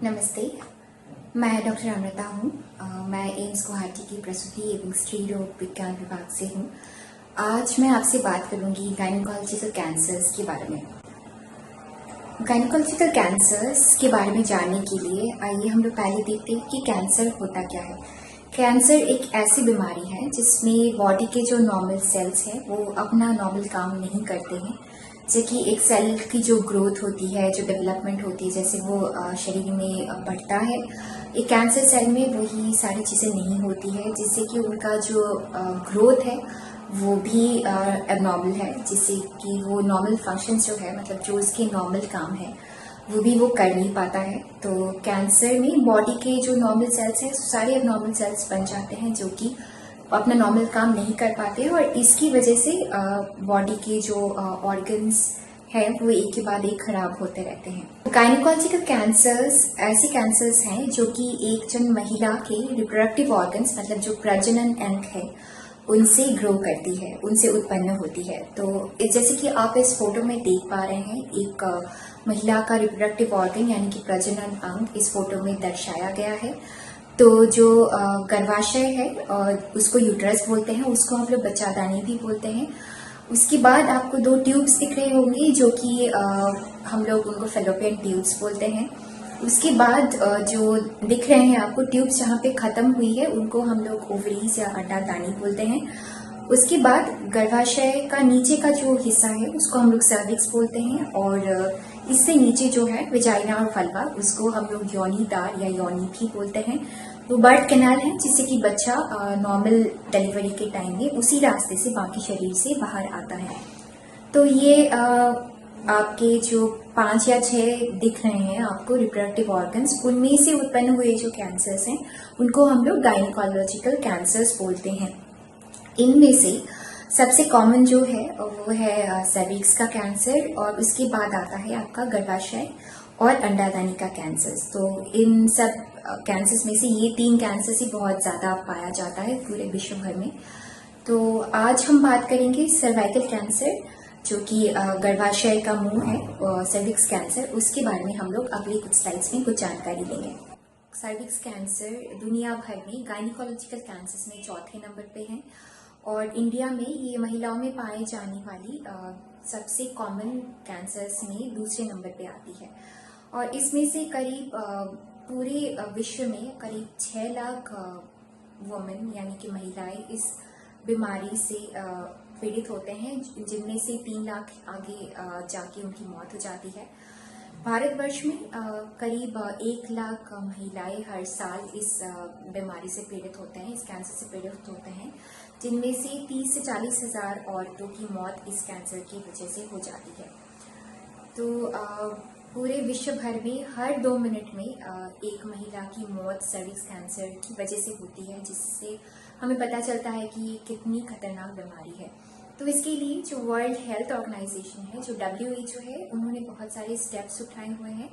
नमस्ते, मैं डॉक्टर अमृता हूँ। मैं एम्स गुवाहाटी की प्रसूति एवं स्त्री रोग विज्ञान विभाग से हूँ। आज मैं आपसे बात करूँगी गायनेकोलॉजिकल कैंसर्स के बारे में। गायनेकोलॉजिकल कैंसर्स के बारे में जानने के लिए आइए हम लोग पहले देखते हैं कि कैंसर होता क्या है। कैंसर एक ऐसी बीमारी है जिसमें बॉडी के जो नॉर्मल सेल्स हैं वो अपना नॉर्मल काम नहीं करते हैं। जैसे कि एक सेल की जो ग्रोथ होती है, जो डेवलपमेंट होती है, जैसे वो शरीर में बढ़ता है, एक कैंसर सेल में वही सारी चीज़ें नहीं होती है, जिससे कि उनका जो ग्रोथ है वो भी एबनॉर्मल है, जिससे कि वो नॉर्मल फंक्शंस जो है, मतलब जो उसके नॉर्मल काम है वो भी वो कर नहीं पाता है। तो कैंसर में बॉडी के जो नॉर्मल सेल्स हैं सारे एबनॉर्मल सेल्स बन जाते हैं, जो कि अपना नॉर्मल काम नहीं कर पाते हैं, और इसकी वजह से बॉडी के जो ऑर्गन्स हैं वो एक के बाद एक खराब होते रहते हैं। गायनेकोलॉजिकल कैंसर्स ऐसे कैंसर्स हैं जो कि एक जन महिला के रिप्रोडक्टिव ऑर्गन्स, मतलब जो प्रजनन अंग है, उनसे ग्रो करती है, उनसे उत्पन्न होती है। तो जैसे कि आप इस फोटो में देख पा रहे हैं, एक महिला का रिप्रोडक्टिव ऑर्गन यानी कि प्रजनन अंग इस फोटो में दर्शाया गया है। तो जो गर्भाशय है उसको यूट्रस बोलते हैं, उसको हम लोग बच्चादानी भी बोलते हैं। उसके बाद आपको दो ट्यूब्स दिख रहे होंगे जो कि हम लोग उनको फेलोपियन ट्यूब्स बोलते हैं। उसके बाद जो दिख रहे हैं आपको ट्यूब्स जहाँ पे खत्म हुई है उनको हम लोग ओवरीज या अंडादानी बोलते हैं। उसके बाद गर्भाशय का नीचे का जो हिस्सा है उसको हम लोग सर्विक्स बोलते हैं, और इससे नीचे जो है विजाइना और फलवा, उसको हम लोग योनि द्वार या योनि भी बोलते हैं। तो बर्थ कैनाल है, जिससे कि बच्चा नॉर्मल डिलीवरी के टाइम में उसी रास्ते से बाकी शरीर से बाहर आता है। तो ये आपके जो 5 या 6 दिख रहे हैं आपको रिप्रोडक्टिव ऑर्गन्स, उनमें से उत्पन्न हुए जो कैंसर्स हैं उनको हम लोग गायनेकोलॉजिकल कैंसर्स बोलते हैं। इनमें से सबसे कॉमन जो है वो है सर्विक्स का कैंसर, और उसके बाद आता है आपका गर्भाशय और अंडादानी का कैंसर। तो इन सब कैंसर्स में से ये 3 कैंसर्स ही बहुत ज़्यादा पाया जाता है पूरे विश्व भर में। तो आज हम बात करेंगे सर्वाइकल कैंसर, जो कि गर्भाशय का मुंह है, सर्विक्स कैंसर, उसके बारे में हम लोग अगली कुछ स्लाइड्स में कुछ जानकारी लेंगे। सर्विक्स कैंसर दुनिया भर में गायनेकोलॉजिकल कैंसर्स में चौथे नंबर पे है, और इंडिया में ये महिलाओं में पाए जाने वाली सबसे कॉमन कैंसर्स में दूसरे नंबर पे आती है। और इसमें से करीब पूरे विश्व में करीब 6 लाख वुमेन यानी कि महिलाएं इस बीमारी से पीड़ित होते हैं, जिनमें से 3 लाख आगे जाके उनकी मौत हो जाती है। भारतवर्ष में करीब 1 लाख महिलाएं हर साल इस बीमारी से पीड़ित होते हैं, इस कैंसर से पीड़ित होते हैं, जिनमें से 30 से 40 हजार औरतों की मौत इस कैंसर की वजह से हो जाती है। तो पूरे विश्व भर में हर 2 मिनट में एक महिला की मौत सर्विक्स कैंसर की वजह से होती है, जिससे हमें पता चलता है कि ये कितनी खतरनाक बीमारी है। तो इसके लिए जो वर्ल्ड हेल्थ ऑर्गेनाइजेशन है, जो WHO है, उन्होंने बहुत सारे स्टेप्स उठाए हुए हैं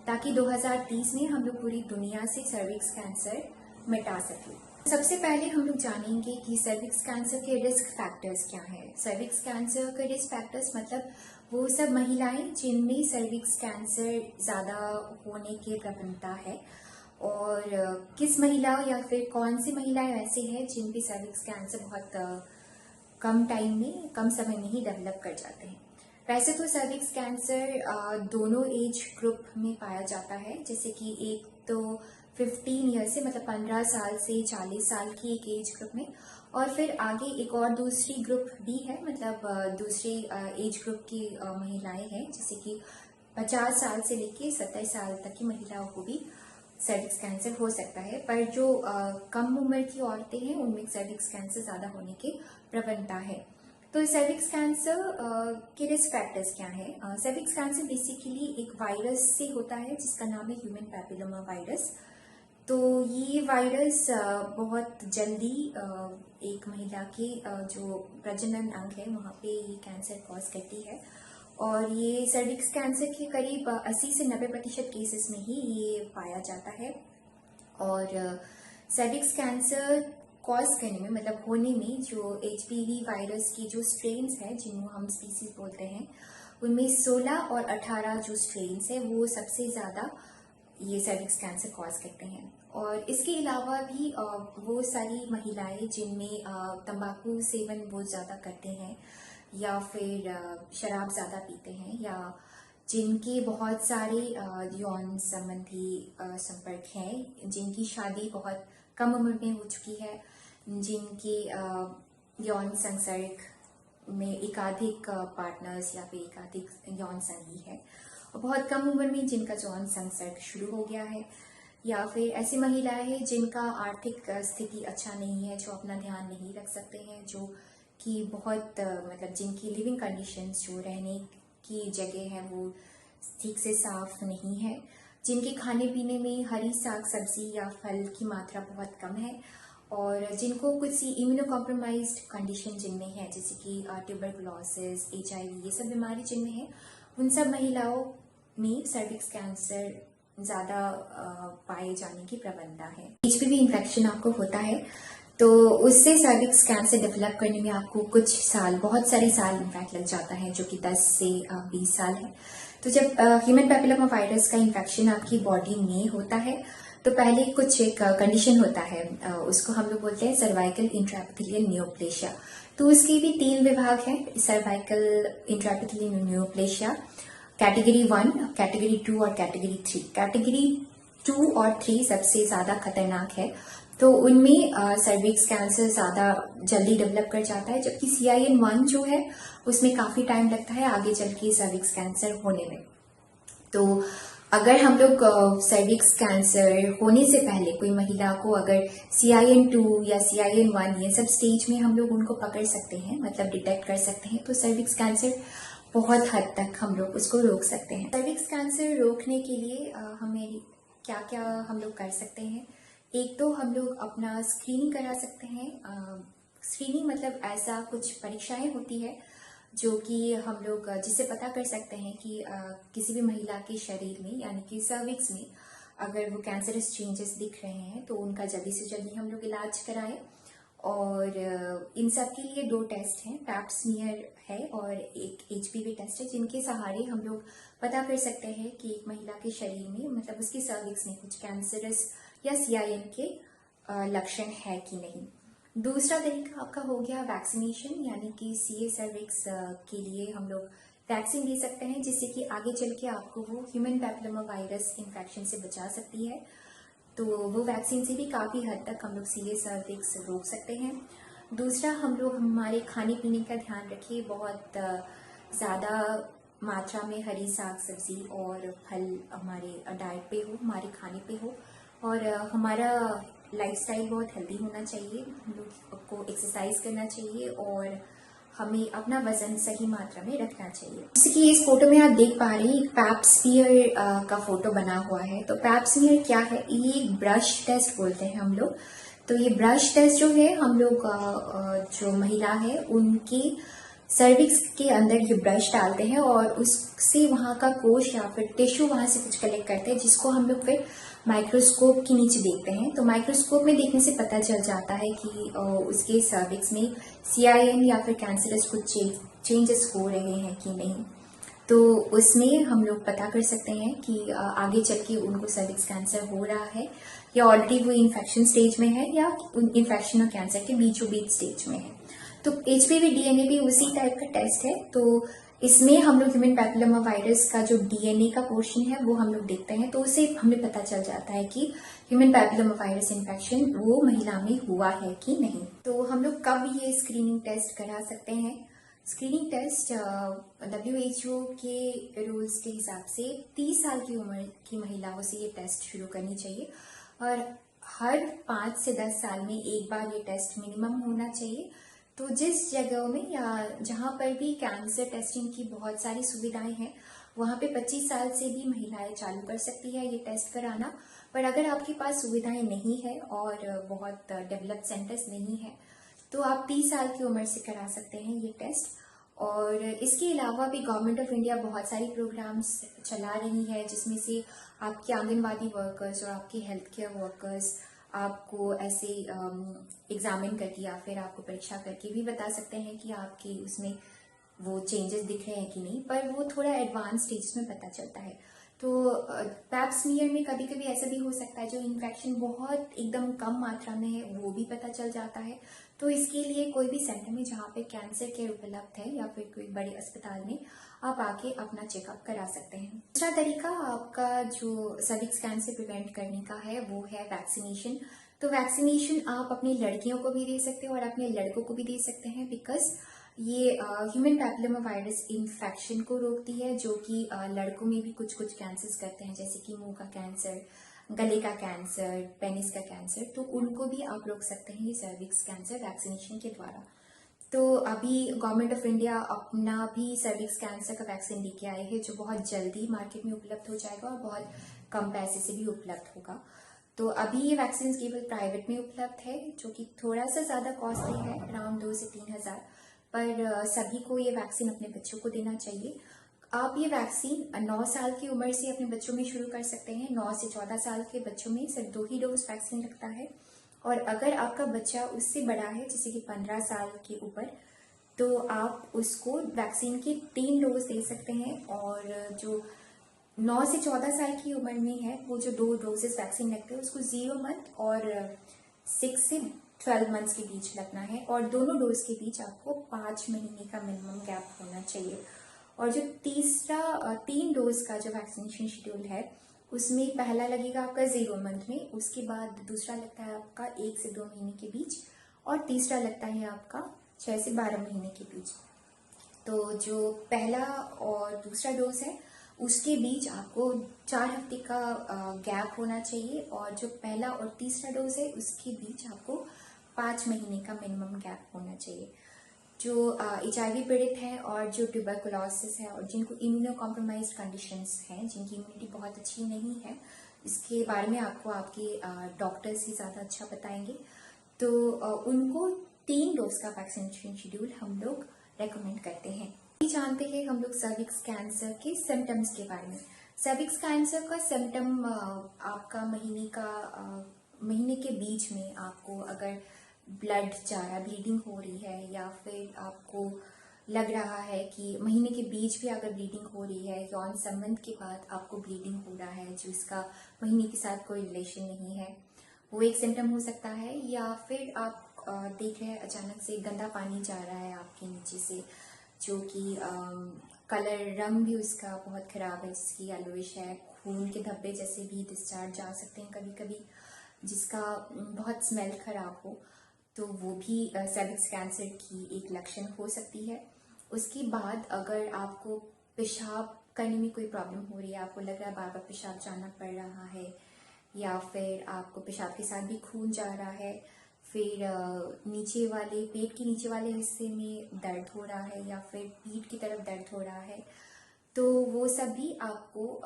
ताकि 2030 में हम लोग पूरी दुनिया से सर्विक्स कैंसर मिटा सकें। सबसे पहले हम लोग जानेंगे कि सर्विक्स कैंसर के रिस्क फैक्टर्स क्या हैं। सर्विक्स कैंसर के रिस्क फैक्टर्स मतलब वो सब महिलाएं जिनमें सर्विक्स कैंसर ज़्यादा होने की प्रवणता है, और किस महिला या फिर कौन सी महिलाएं ऐसे हैं जिन पे सर्विक्स कैंसर बहुत कम टाइम में, कम समय में ही डेवलप कर जाते हैं। वैसे तो सर्विक्स कैंसर दोनों एज ग्रुप में पाया जाता है, जैसे कि एक तो 15 ईयर से, मतलब 15 साल से 40 साल की एक एज ग्रुप में, और फिर आगे एक और दूसरी ग्रुप भी है, मतलब दूसरी एज ग्रुप की महिलाएं हैं, जैसे कि 50 साल से लेके 27 साल तक की महिलाओं को भी सर्विक्स कैंसर हो सकता है। पर जो कम उम्र की औरतें हैं उनमें सर्विक्स कैंसर ज्यादा होने की प्रवणता है। तो सर्विक्स कैंसर के रिस्क फैक्टर्स क्या है? सर्विक्स कैंसर बेसिकली एक वायरस से होता है जिसका नाम है ह्यूमन पैपिलोमा वायरस। तो ये वायरस बहुत जल्दी एक महिला के जो प्रजनन अंग है वहाँ पे ये कैंसर कॉज करती है, और ये सर्विक्स कैंसर के करीब 80 से 90% केसेस में ही ये पाया जाता है। और सर्विक्स कैंसर कॉज करने में, मतलब होने में, जो HPV वायरस की जो स्ट्रेन्स है, जिनको हम स्पीसीज बोलते हैं, उनमें 16 और 18 जो स्ट्रेन्स है वो सबसे ज्यादा ये सर्विक्स कैंसर कॉज करते हैं। और इसके अलावा भी वो सारी महिलाएं जिनमें तंबाकू सेवन बहुत ज़्यादा करते हैं या फिर शराब ज़्यादा पीते हैं या जिनके बहुत सारे यौन संबंधी संपर्क हैं, जिनकी शादी बहुत कम उम्र में हो चुकी है, जिनके यौन संसर्ग में एकाधिक पार्टनर्स या फिर एकाधिक यौन संगी है और बहुत कम उम्र में जिनका यौन संसर्ग शुरू हो गया है, या फिर ऐसी महिलाएं हैं जिनका आर्थिक स्थिति अच्छा नहीं है, जो अपना ध्यान नहीं रख सकते हैं, जो कि बहुत मतलब जिनकी लिविंग कंडीशंस, जो रहने की जगह है वो ठीक से साफ नहीं है, जिनके खाने पीने में हरी साग सब्जी या फल की मात्रा बहुत कम है और जिनको कुछ सी इम्यूनो कॉम्प्रोमाइज्ड कंडीशन जिनमें है, जैसे कि ट्यूबरकुलोसिस, HIV, ये सब बीमारी जिनमें है, उन सब महिलाओं में सर्विक्स कैंसर ज़्यादा पाए जाने की प्रवणता है। HPV इन्फेक्शन आपको होता है तो उससे सर्विक्स कैंसर डेवलप करने में आपको कुछ साल, बहुत सारे साल इनफैक्ट लग जाता है, जो कि 10 से 20 साल है। तो जब ह्यूमन पैपिलोमा वायरस का इन्फेक्शन आपकी बॉडी में होता है तो पहले कुछ एक कंडीशन होता है, उसको हम लोग बोलते हैं सर्वाइकल इंट्राएपिथेलियल नियोप्लेशिया। तो उसके भी 3 विभाग हैं, सर्वाइकल इंट्राएपिथेलियल नियोप्लेशिया कैटेगरी 1, कैटेगरी 2 और कैटेगरी 3। कैटेगरी 2 और 3 सबसे ज्यादा खतरनाक है, तो उनमें सर्विक्स कैंसर ज्यादा जल्दी डेवलप कर जाता है, जबकि CIN1 जो है उसमें काफी टाइम लगता है आगे चल के सर्विक्स कैंसर होने में। तो अगर हम लोग सर्विक्स कैंसर होने से पहले कोई महिला को अगर CIN2 या CIN1 ये सब स्टेज में हम लोग उनको पकड़ सकते हैं, मतलब डिटेक्ट कर सकते हैं, तो सर्विक्स कैंसर बहुत हद तक हम लोग उसको रोक सकते हैं। सर्विक्स कैंसर रोकने के लिए हमें क्या क्या हम लोग कर सकते हैं? एक तो हम लोग अपना स्क्रीनिंग करा सकते हैं। स्क्रीनिंग मतलब ऐसा कुछ परीक्षाएं होती है जो कि हम लोग जिससे पता कर सकते हैं कि किसी भी महिला के शरीर में यानी कि सर्विक्स में अगर वो कैंसरस चेंजेस दिख रहे हैं तो उनका जल्दी से जल्दी हम लोग इलाज कराएं। और इन सब के लिए 2 टेस्ट हैं, पैप स्मीयर है और एक HPV टेस्ट है, जिनके सहारे हम लोग पता कर सकते हैं कि एक महिला के शरीर में मतलब उसकी सर्विक्स में कुछ कैंसरस या CIN के लक्षण है कि नहीं। दूसरा तरीका आपका हो गया वैक्सीनेशन, यानी कि CA सर्विक्स के लिए हम लोग वैक्सीन दे सकते हैं, जिससे कि आगे चल के आपको वो ह्यूमन पैपिलोमा वायरस इन्फेक्शन से बचा सकती है। तो वो वैक्सीन से भी काफ़ी हद तक हम लोग CA सर्विक्स रोक सकते हैं। दूसरा, हम लोग हमारे खाने पीने का ध्यान रखिए, बहुत ज़्यादा मात्रा में हरी साग सब्जी और फल हमारे डाइट पे हो, हमारे खाने पे हो, और हमारा लाइफस्टाइल बहुत हेल्दी होना चाहिए। हम लोग को एक्सरसाइज करना चाहिए और हमें अपना वजन सही मात्रा में रखना चाहिए। जैसे कि इस फोटो में आप देख पा रहे हैं पैप स्मीयर का फोटो बना हुआ है। तो पैप स्मीयर क्या है? ये एक ब्रश टेस्ट बोलते हैं हम लोग। तो ये ब्रश टेस्ट जो है हम लोग जो महिला है उनकी सर्विक्स के अंदर ये ब्रश डालते हैं और उससे वहां का कोश या फिर टिश्यू वहां से कुछ कलेक्ट करते हैं, जिसको हम लोग फिर माइक्रोस्कोप के नीचे देखते हैं। तो माइक्रोस्कोप में देखने से पता चल जाता है कि उसके सर्विक्स में CIN या फिर कैंसरस कुछ चेंजेस हो रहे हैं कि नहीं। तो उसमें हम लोग पता कर सकते हैं कि आगे चल के उनको सर्विक्स कैंसर हो रहा है या ऑलरेडी वो इन्फेक्शन स्टेज में है या इन्फेक्शन और कैंसर के बीचों बीच स्टेज में है। तो HPV DNA भी उसी टाइप का टेस्ट है। तो इसमें हम लोग ह्यूमन पैपिलोमा वायरस का जो DNA का पोर्शन है वो हम लोग देखते हैं, तो उससे हमें पता चल जाता है कि ह्यूमन पैपिलोमा वायरस इन्फेक्शन वो महिला में हुआ है कि नहीं। तो हम लोग कब ये स्क्रीनिंग टेस्ट करा सकते हैं? स्क्रीनिंग टेस्ट WHO के रूल्स के हिसाब से 30 साल की उम्र की महिलाओं से ये टेस्ट शुरू करनी चाहिए और हर 5 से 10 साल में एक बार ये टेस्ट मिनिमम होना चाहिए। तो जिस जगहों में या जहां पर भी कैंसर टेस्टिंग की बहुत सारी सुविधाएं हैं वहां पे 25 साल से भी महिलाएं चालू कर सकती है ये टेस्ट कराना। पर अगर आपके पास सुविधाएं नहीं है और बहुत डेवलप्ड सेंटर्स नहीं है तो आप 30 साल की उम्र से करा सकते हैं ये टेस्ट। और इसके अलावा भी गवर्नमेंट ऑफ इंडिया बहुत सारी प्रोग्राम्स चला रही है, जिसमें से आपके आंगनबाड़ी वर्कर्स और आपके हेल्थ केयर वर्कर्स आपको ऐसे एग्जामिन करके या फिर आपको परीक्षा करके भी बता सकते हैं कि आपके उसमें वो चेंजेस दिख रहे हैं कि नहीं, पर वो थोड़ा एडवांस स्टेज में पता चलता है। तो पैप स्मीयर में कभी कभी ऐसा भी हो सकता है जो इन्फेक्शन बहुत एकदम कम मात्रा में है वो भी पता चल जाता है। तो इसके लिए कोई भी सेंटर में जहाँ पे कैंसर केयर उपलब्ध है या फिर कोई बड़े अस्पताल में आप आके अपना चेकअप करा सकते हैं। दूसरा तरीका आपका जो सर्विक्स कैंसर प्रिवेंट करने का है वो है वैक्सीनेशन। तो वैक्सीनेशन आप अपनी लड़कियों को भी दे सकते हैं और अपने लड़कों को भी दे सकते हैं, बिकॉज ये ह्यूमन पैपिलोमा वायरस इन्फेक्शन को रोकती है, जो कि लड़कों में भी कुछ कुछ कैंसर्स करते हैं, जैसे कि मुंह का कैंसर, गले का कैंसर, पेनिस का कैंसर, तो उनको भी आप रोक सकते हैं ये सर्विक्स कैंसर वैक्सीनेशन के द्वारा। तो अभी गवर्नमेंट ऑफ इंडिया अपना भी सर्विक्स कैंसर का वैक्सीन लेके आए हैं, जो बहुत जल्दी मार्केट में उपलब्ध हो जाएगा और बहुत कम पैसे से भी उपलब्ध होगा। तो अभी ये वैक्सीन केवल प्राइवेट में उपलब्ध है, जो कि थोड़ा सा ज्यादा कॉस्टली है, अराउंड 2 से 3 हजार, पर सभी को ये वैक्सीन अपने बच्चों को देना चाहिए। आप ये वैक्सीन 9 साल की उम्र से अपने बच्चों में शुरू कर सकते हैं। 9 से 14 साल के बच्चों में सिर्फ 2 ही डोज वैक्सीन लगता है, और अगर आपका बच्चा उससे बड़ा है, जैसे कि 15 साल के ऊपर, तो आप उसको वैक्सीन के 3 डोज दे सकते हैं। और जो 9 से 14 साल की उम्र में है, वो जो 2 डोजेस वैक्सीन लगते हैं उसको 0 मंथ और 6 से 12 मंथ्स के बीच लगना है, और दोनों डोज के बीच आपको 5 महीने का मिनिमम गैप होना चाहिए। और जो तीसरा 3 डोज का जो वैक्सीनेशन शेड्यूल है, उसमें पहला लगेगा आपका 0 मंथ में, उसके बाद दूसरा लगता है आपका 1 से 2 महीने के बीच, और तीसरा लगता है आपका 6 से 12 महीने के बीच। तो जो पहला और दूसरा डोज है उसके बीच आपको 4 हफ्ते का गैप होना चाहिए, और जो पहला और तीसरा डोज है उसके बीच आपको 5 महीने का मिनिमम गैप होना चाहिए। जो HIV पीड़ित हैं और जो ट्यूबरकुलोसिस है और जिनको इम्यूनो कॉम्प्रोमाइज कंडीशंस हैं, जिनकी इम्यूनिटी बहुत अच्छी नहीं है, इसके बारे में आपको आपके डॉक्टर्स ही ज़्यादा अच्छा बताएंगे। तो उनको 3 डोज का वैक्सीनेशन शेड्यूल हम लोग रेकमेंड करते हैं। जानते हैं हम लोग सर्विक्स कैंसर के सिम्टम्स के बारे में। सर्विक्स कैंसर का सिम्टम आपका महीने के बीच में आपको अगर ब्लड जा रहा, ब्लीडिंग हो रही है, या फिर आपको लग रहा है कि महीने के बीच भी अगर ब्लीडिंग हो रही है, यौन संबंध के बाद आपको ब्लीडिंग हो रहा है जो इसका महीने के साथ कोई रिलेशन नहीं है, वो एक सिम्टम हो सकता है। या फिर आप देख रहे हैं अचानक से गंदा पानी जा रहा है आपके नीचे से, जो कि कलर रंग भी उसका बहुत खराब है, जिसकी येलोइश है, खून के धब्बे जैसे भी डिस्चार्ज जा सकते हैं कभी कभी, जिसका बहुत स्मेल खराब हो, तो वो भी सर्विक्स कैंसर की एक लक्षण हो सकती है। उसके बाद अगर आपको पेशाब करने में कोई प्रॉब्लम हो रही है, आपको लग रहा है बार बार पेशाब जाना पड़ रहा है, या फिर आपको पेशाब के साथ भी खून जा रहा है, फिर नीचे वाले पेट के नीचे वाले हिस्से में दर्द हो रहा है, या फिर पीठ की तरफ दर्द हो रहा है, तो वो सब भी आपको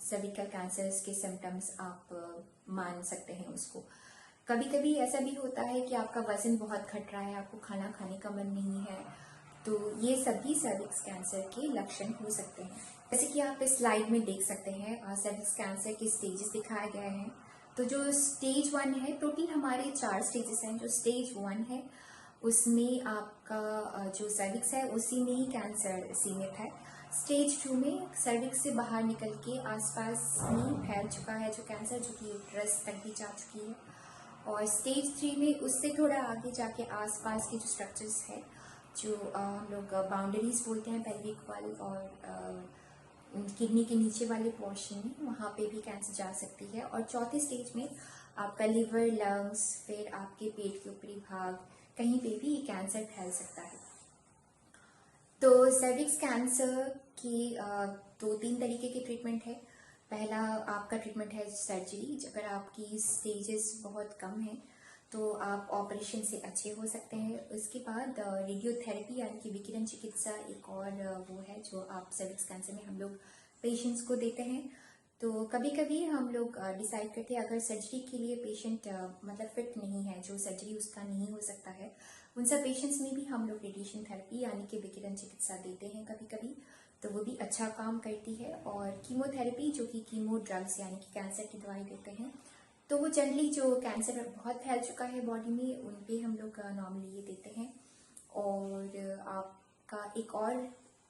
सर्विकल कैंसर के सिम्टम्स आप मान सकते हैं उसको। कभी कभी ऐसा भी होता है कि आपका वजन बहुत घट रहा है, आपको खाना खाने का मन नहीं है, तो ये सभी सर्विक्स कैंसर के लक्षण हो सकते हैं। जैसे कि आप इस स्लाइड में देख सकते हैं, सर्विक्स कैंसर के स्टेजेस दिखाए गए हैं। तो जो स्टेज 1 है, टोटल हमारे 4 स्टेजेस हैं। जो स्टेज 1 है उसमें आपका जो सर्विक्स है उसी में ही कैंसर सीमित है। स्टेज 2 में सर्विक्स से बाहर निकल के आसपास में फैल चुका है जो कैंसर, जो कि यूट्रस तक भी जा चुकी है। और स्टेज 3 में उससे थोड़ा आगे जाके आसपास के जो स्ट्रक्चर्स है, जो हम लोग बाउंड्रीज बोलते हैं, पेल्विक वॉल और किडनी के नीचे वाले पोर्शन में, वहाँ पे भी कैंसर जा सकती है। और चौथे स्टेज में आपका लिवर, लंग्स, फिर आपके पेट के ऊपरी भाग, कहीं पे भी कैंसर फैल सकता है। तो सर्विक्स कैंसर की 2-3 तरीके की ट्रीटमेंट है। पहला आपका ट्रीटमेंट है सर्जरी। अगर आपकी स्टेजेस बहुत कम है तो आप ऑपरेशन से अच्छे हो सकते हैं। उसके बाद रेडियोथेरेपी यानी कि विकिरण चिकित्सा एक और वो है जो आप सर्विक्स कैंसर में हम लोग पेशेंट्स को देते हैं। तो कभी कभी हम लोग डिसाइड करते हैं अगर सर्जरी के लिए पेशेंट मतलब फिट नहीं है, जो सर्जरी उसका नहीं हो सकता है, उन सब पेशेंट्स में भी हम लोग रेडिएशन थेरेपी यानी कि विकिरण चिकित्सा देते हैं कभी कभी, तो वो भी अच्छा काम करती है। और कीमोथेरेपी, जो कि कीमो ड्रग्स यानी कि कैंसर की दवाई देते हैं, तो वो जनरली जो कैंसर बहुत फैल चुका है बॉडी में, उन पे हम लोग नॉर्मली ये देते हैं। और आपका एक और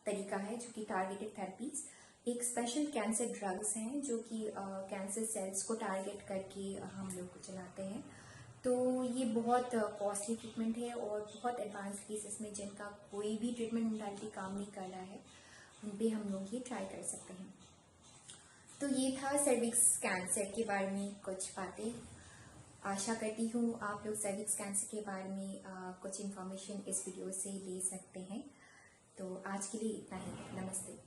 तरीका है जो कि टारगेटेड थेरेपीज। एक स्पेशल कैंसर ड्रग्स हैं जो कि कैंसर सेल्स को टारगेट करके हम लोग चलाते हैं। तो ये बहुत कॉस्टली ट्रीटमेंट है और बहुत एडवांस केसेस में जिनका कोई भी ट्रीटमेंट मोडालिटी काम नहीं कर रहा है उन पे हम लोग ये ट्राई कर सकते हैं। तो ये था सर्विक्स कैंसर के बारे में कुछ बातें। आशा करती हूँ आप लोग सर्विक्स कैंसर के बारे में कुछ इन्फॉर्मेशन इस वीडियो से ले सकते हैं। तो आज के लिए इतना ही। नमस्ते।